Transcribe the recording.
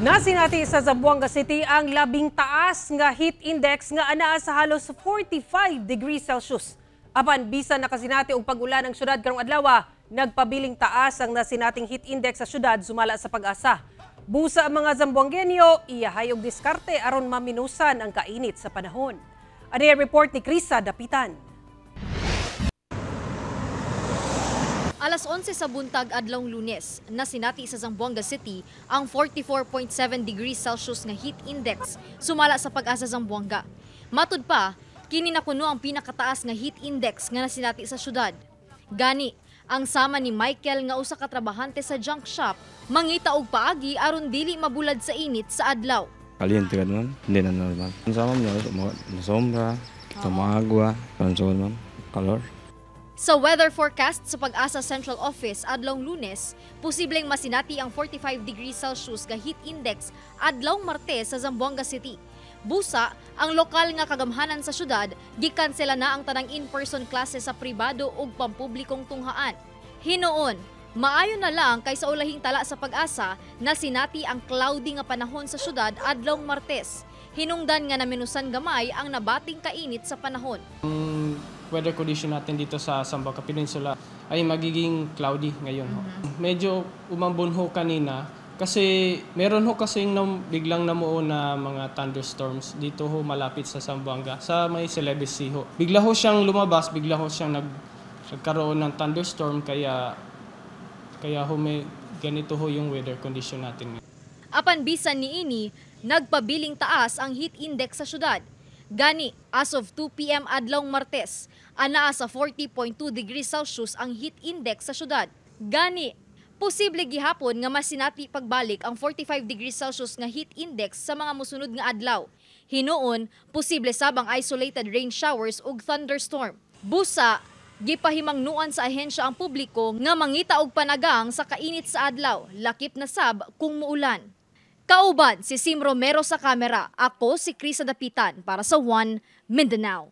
Nasinati sa Zamboanga City ang labing taas nga heat index nga anaa sa halos 45 degrees Celsius. Apan bisan nakasinati og pag-ulan ang syudad karong adlaw, nagpabiling taas ang nasinating heat index sa syudad sumala sa Pag-asa. Busa ang mga Zamboangenyo, iyahay og diskarte aron maminusan ang kainit sa panahon. Ano yung report ni Krisa Dapitan? Alas 11 sa buntag adlawng Lunes, nasinati sa Zamboanga City ang 44.7 degrees Celsius nga heat index sumala sa Pag-asa Zamboanga. Matud pa, kini na kuno ang pinakataas nga heat index nga nasinati sa syudad. Gani, ang sama ni Michael nga usa ka trabahante sa junk shop mangita og paagi aron dili mabulad sa init sa adlaw. Kaliente ka naman, hindi na normal. Ang sama mo, sombra, tamagwa, pansol man, kalor. Sa weather forecast sa Pag-asa Central Office adlawng Lunes, posibleng masinati ang 45 degrees Celsius nga heat index adlawng Martes sa Zamboanga City. Busa, ang lokal nga kagamhanan sa syudad, gikansela na ang tanang in-person classes sa pribado ug pampublikong tunghaan. Hinuon, maayo na lang kaysa ulahing tala sa Pag-asa na sinati ang cloudy nga panahon sa syudad adlawng Martes. Hinungdan nga naminusan gamay ang nabating kainit sa panahon. Weather condition natin dito sa Zamboanga Peninsula ay magiging cloudy ngayon. Medyo umambon kanina kasi meron kasing biglang namuo na mga thunderstorms dito malapit sa Zamboanga, sa may Celebes Sea ho. Bigla siyang lumabas, bigla siyang nagkaroon ng thunderstorm kaya may ganito yung weather condition natin. Apan bisan niini, nagpabiling taas ang heat index sa syudad. Gani, as of 2 p.m. adlawng Martes, anaa sa 40.2 degrees Celsius ang heat index sa syudad. Gani, posible gihapon nga masinati pagbalik ang 45 degrees Celsius nga heat index sa mga mosunod nga adlaw. Hinuon, posible sabang isolated rain showers ug thunderstorm. Busa, gipahimangnuan sa ahensya ang publiko nga mangita og panagang sa kainit sa adlaw, lakip na sab kung muulan. Kauban si Sim Romero sa kamera, ako si Krisa Dapitan para sa One Mindanao.